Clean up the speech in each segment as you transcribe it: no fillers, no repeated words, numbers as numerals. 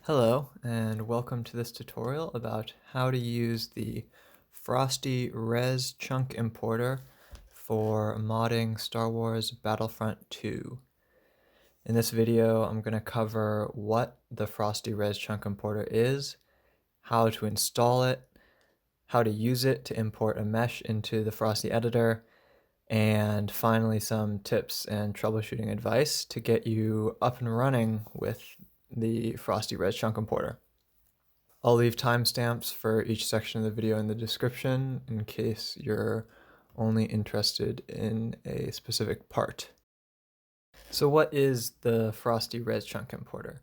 Hello, and welcome to this tutorial about how to use the Frosty Res chunk importer for modding Star Wars Battlefront 2. In this video, I'm going to cover what the Frosty Res chunk importer is, how to install it, how to use it to import a mesh into the Frosty editor, and finally some tips and troubleshooting advice to get you up and running with the Frosty Res chunk importer. I'll leave timestamps for each section of the video in the description in case you're only interested in a specific part. So what is the Frosty Res chunk importer?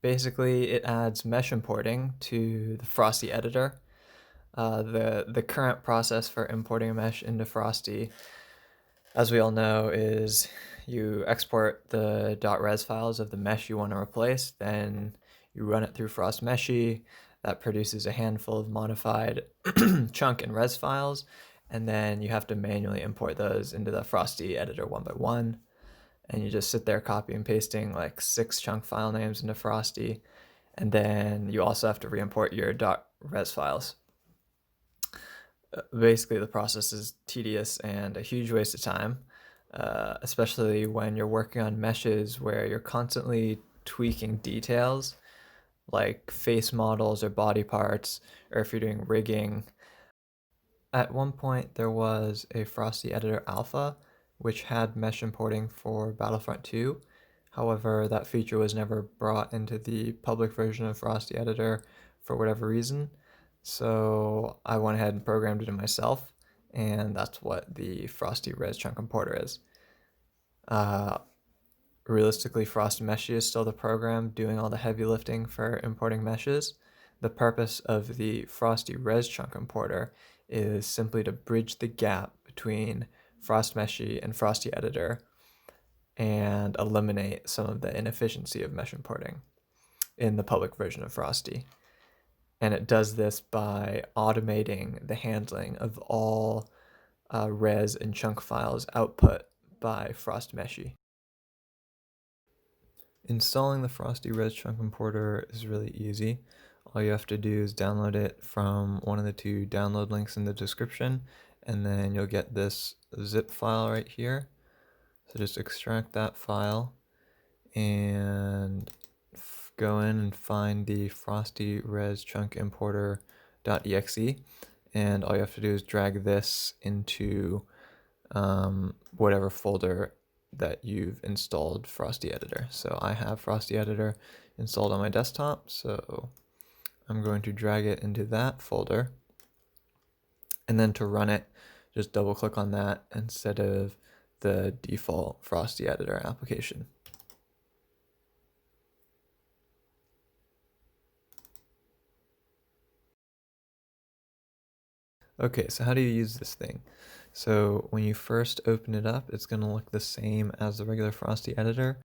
Basically, it adds mesh importing to the Frosty editor. The current process for importing a mesh into Frosty, as we all know, is you export the .res files of the mesh you want to replace, then you run it through FrostMeshy. That produces a handful of modified chunk and res files, and then you have to manually import those into the Frosty editor one by one. And you just sit there copy and pasting like 6 chunk file names into Frosty, and then you also have to re-import your .res files. Basically, the process is tedious and a huge waste of time, especially when you're working on meshes where you're constantly tweaking details like face models or body parts, or if you're doing rigging. At one point, there was a Frosty Editor Alpha, which had mesh importing for Battlefront 2. However, that feature was never brought into the public version of Frosty Editor for whatever reason. So I went ahead and programmed it in myself, and that's what the Frosty Res chunk importer is. Realistically, FrostMeshy is still the program doing all the heavy lifting for importing meshes. The purpose of the Frosty Res chunk importer is simply to bridge the gap between FrostMeshy and Frosty Editor and eliminate some of the inefficiency of mesh importing in the public version of Frosty. And it does this by automating the handling of all res and chunk files output by FrostMeshy. Installing the Frosty Res chunk importer is really easy. All you have to do is download it from one of the 2 download links in the description, and then you'll get this zip file right here. So just extract that file and go in and find the Frosty Res chunk importer.exe, and all you have to do is drag this into whatever folder that you've installed Frosty Editor. So I have Frosty Editor installed on my desktop, so I'm going to drag it into that folder. And then to run it, just double click on that instead of the default Frosty Editor application. Okay, so how do you use this thing? So when you first open it up, it's going to look the same as the regular Frosty Editor.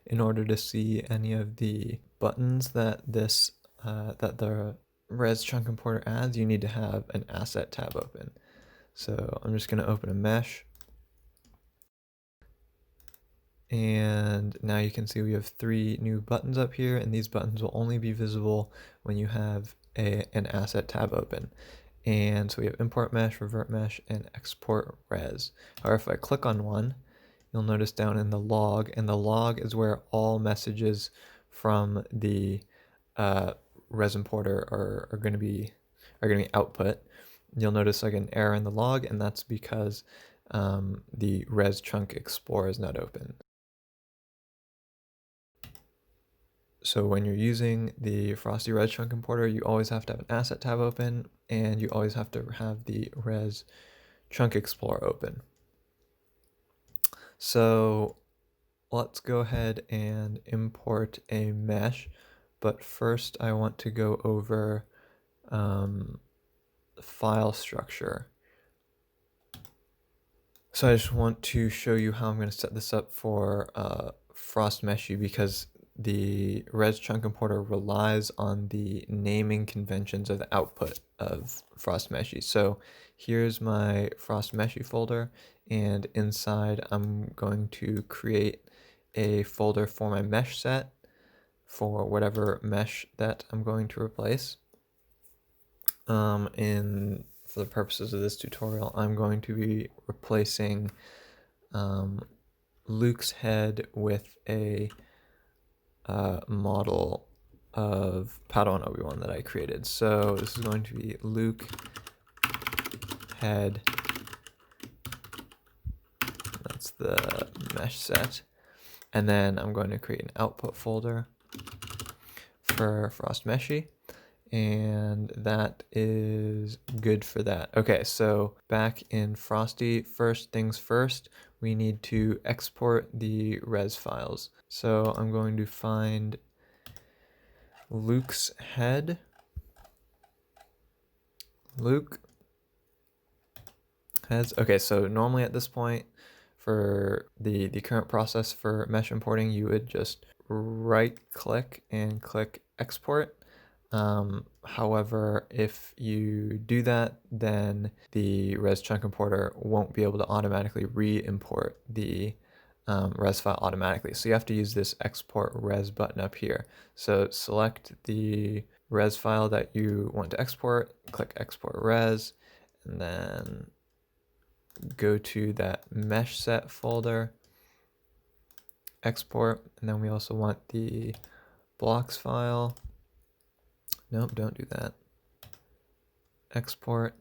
In order to see any of the buttons that the Res chunk importer adds, you need to have an asset tab open. So I'm just going to open a mesh. And now you can see we have 3 new buttons up here, and these buttons will only be visible when you have an asset tab open. And so we have import mesh, revert mesh, and export res. However, if I click on one, you'll notice down in the log, and the log is where all messages from the res importer are going to be output. You'll notice like an error in the log, and that's because the res chunk explorer is not open. So when you're using the Frosty Res chunk importer, you always have to have an asset tab open, and you always have to have the res chunk explorer open. So let's go ahead and import a mesh, but first I want to go over file structure. So I just want to show you how I'm going to set this up for FrostMeshy, because the res chunk importer relies on the naming conventions of the output of FrostMeshy. So here's my FrostMeshy folder, and inside I'm going to create a folder for my mesh set for whatever mesh that I'm going to replace. For the purposes of this tutorial, I'm going to be replacing Luke's head with a model of Padawan Obi-Wan that I created. So this is going to be Luke head. That's the mesh set. And then I'm going to create an output folder for Frost Meshy. And that is good for that. Okay, so back in Frosty, first things first, we need to export the res files. So I'm going to find Luke's head. Luke heads. Okay, so normally at this point, for the current process for mesh importing, you would just right click and click export. However, if you do that, then the res chunk importer won't be able to automatically re-import the res file automatically. So you have to use this export res button up here. So select the res file that you want to export, click export res, and then go to that mesh set folder, export, and then we also want the blocks file. Nope, don't do that. Export.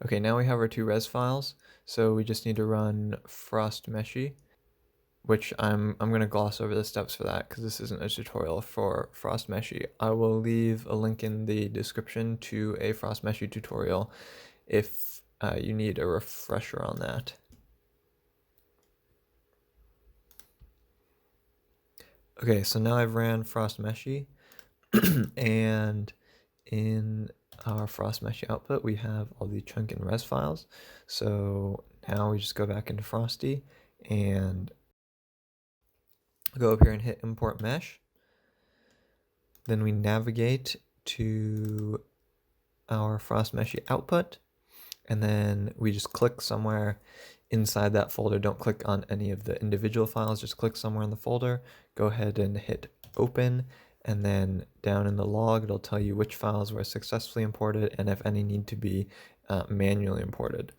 Okay, now we have our two res files, so we just need to run Frost Meshy, which I'm going to gloss over the steps for that because this isn't a tutorial for Frost Meshy. I will leave a link in the description to a Frost Meshy tutorial if you need a refresher on that. Okay, so now I've ran Frost Meshy, and in our Frost Meshy output, we have all the chunk and res files. So now we just go back into Frosty and go up here and hit import mesh. Then we navigate to our Frost Meshy output, and then we just click somewhere inside that folder. Don't click on any of the individual files, just click somewhere in the folder. Go ahead and hit open, and then down in the log, it'll tell you which files were successfully imported and if any need to be manually imported.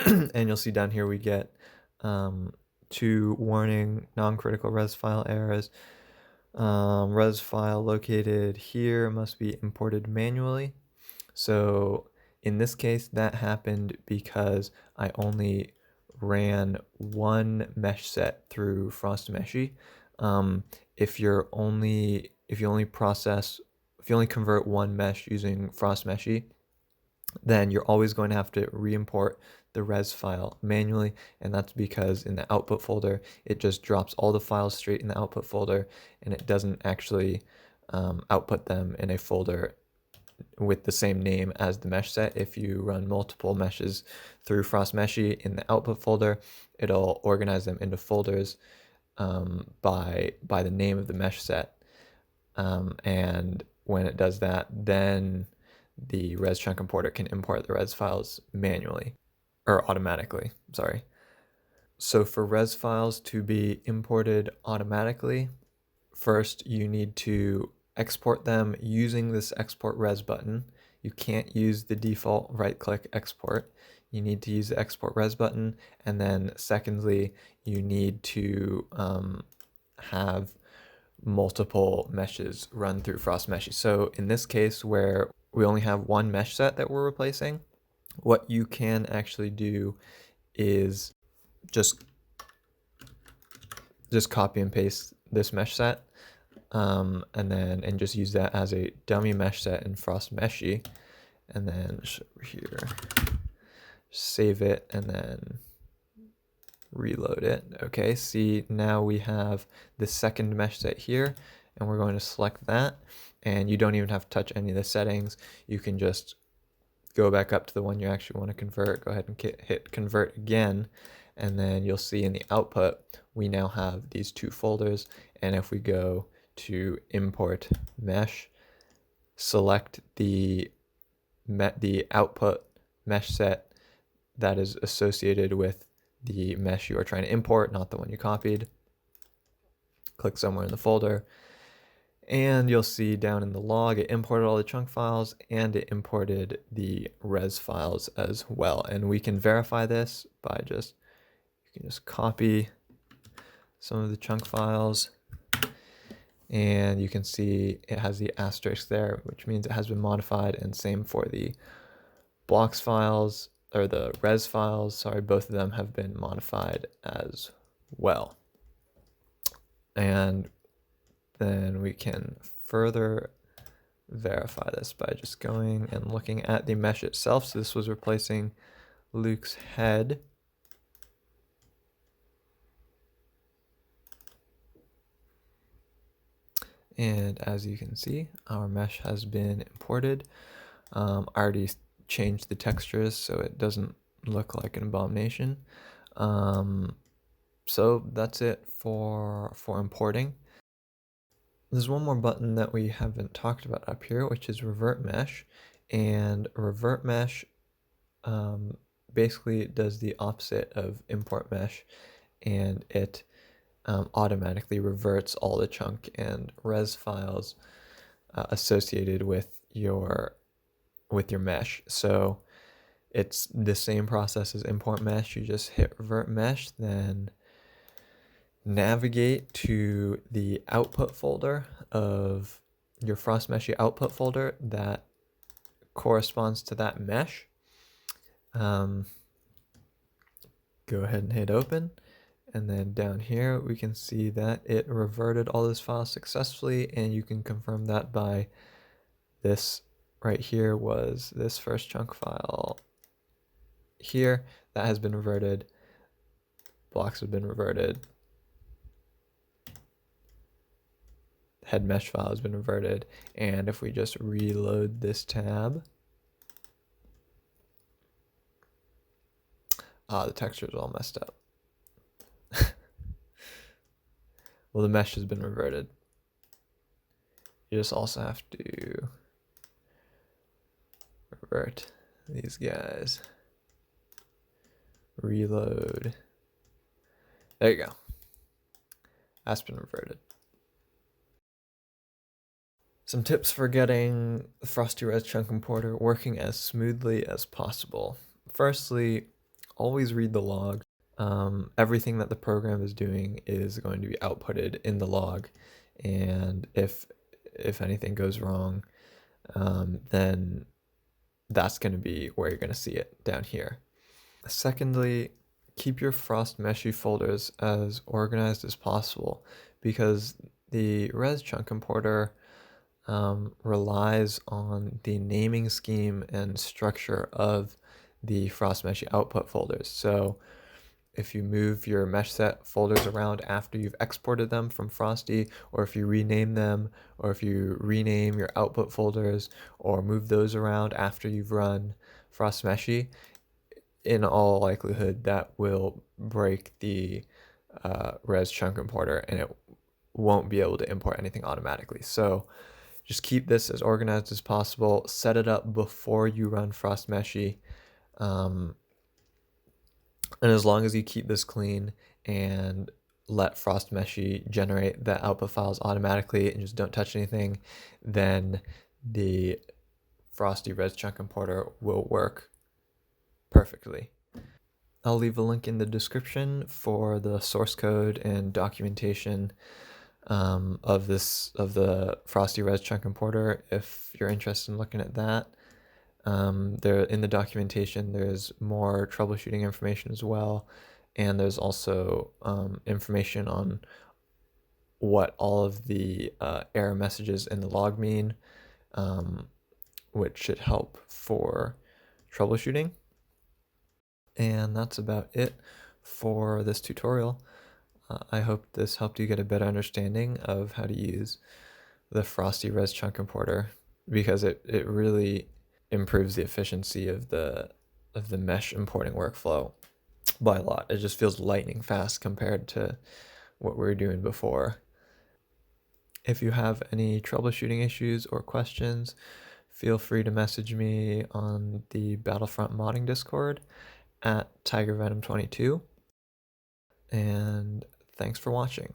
And you'll see down here we get 2 warning non-critical res file errors. Res file located here must be imported manually. So in this case, that happened because I only ran one mesh set through Frost Meshy. If you only convert one mesh using Frost Meshy, then you're always going to have to re-import the res file manually, and that's because in the output folder, it just drops all the files straight in the output folder, and it doesn't actually output them in a folder with the same name as the mesh set. If you run multiple meshes through Frost Meshy in the output folder, it'll organize them into folders by the name of the mesh set. And when it does that, then the res chunk importer can import the res files manually, or automatically, sorry. So for res files to be imported automatically, first you need to export them using this export res button. You can't use the default right click export. You need to use the export res button, and then secondly, you need to have multiple meshes run through Frost Meshy. So in this case, where we only have one mesh set that we're replacing, what you can actually do is just copy and paste this mesh set, and just use that as a dummy mesh set in Frost Meshy, and then over here, save it, and then reload it. Okay, see, now we have the second mesh set here, and we're going to select that, and you don't even have to touch any of the settings. You can just go back up to the one you actually want to convert, go ahead and hit convert again, and then you'll see in the output we now have these 2 folders. And if we go to import mesh, select the output mesh set that is associated with the mesh you are trying to import, not the one you copied. click somewhere in the folder, and you'll see down in the log it imported all the chunk files and it imported the res files as well. And we can verify this by you can just copy some of the chunk files, and you can see it has the asterisk there, which means it has been modified, and same for the blocks files, or the res files, sorry, both of them have been modified as well. And then we can further verify this by just going and looking at the mesh itself. So this was replacing Luke's head. And as you can see, our mesh has been imported. I already changed the textures so it doesn't look like an abomination. So that's it for importing. There's one more button that we haven't talked about up here, which is revert mesh. And revert mesh basically does the opposite of import mesh, and it automatically reverts all the chunk and res files associated with your mesh. So it's the same process as import mesh. You just hit revert mesh, then navigate to the output folder of your FrostMeshy output folder that corresponds to that mesh. Go ahead and hit open, and then down here we can see that it reverted all those files successfully, and you can confirm that by this right here was this first chunk file here that has been reverted. Blocks have been reverted. Head mesh file has been reverted. And if we just reload this tab, the texture is all messed up. Well, the mesh has been reverted. You just also have to revert these guys. Reload. There you go. That's been reverted. Some tips for getting the Frosty Res chunk importer working as smoothly as possible. Firstly, always read the log. Everything that the program is doing is going to be outputted in the log, and if anything goes wrong, then that's going to be where you're going to see it down here. Secondly, keep your FrostMeshy folders as organized as possible, because the res chunk importer relies on the naming scheme and structure of the FrostMeshy output folders. So if you move your mesh set folders around after you've exported them from Frosty, or if you rename them, or if you rename your output folders, or move those around after you've run FrostMeshy, in all likelihood that will break the res chunk importer, and it won't be able to import anything automatically. So just keep this as organized as possible. Set it up before you run FrostMeshy. And as long as you keep this clean and let FrostMeshy generate the output files automatically and just don't touch anything, then the Frosty Res chunk importer will work perfectly. I'll leave a link in the description for the source code and documentation of the Frosty Res chunk importer if you're interested in looking at that. There in the documentation, there's more troubleshooting information as well, and there's also information on what all of the error messages in the log mean, which should help for troubleshooting. And that's about it for this tutorial. I hope this helped you get a better understanding of how to use the Frosty Res chunk importer, because it really improves the efficiency of the mesh importing workflow by a lot. It just feels lightning fast compared to what we were doing before. If you have any troubleshooting issues or questions, feel free to message me on the Battlefront modding Discord at TigerVenom22. And thanks for watching.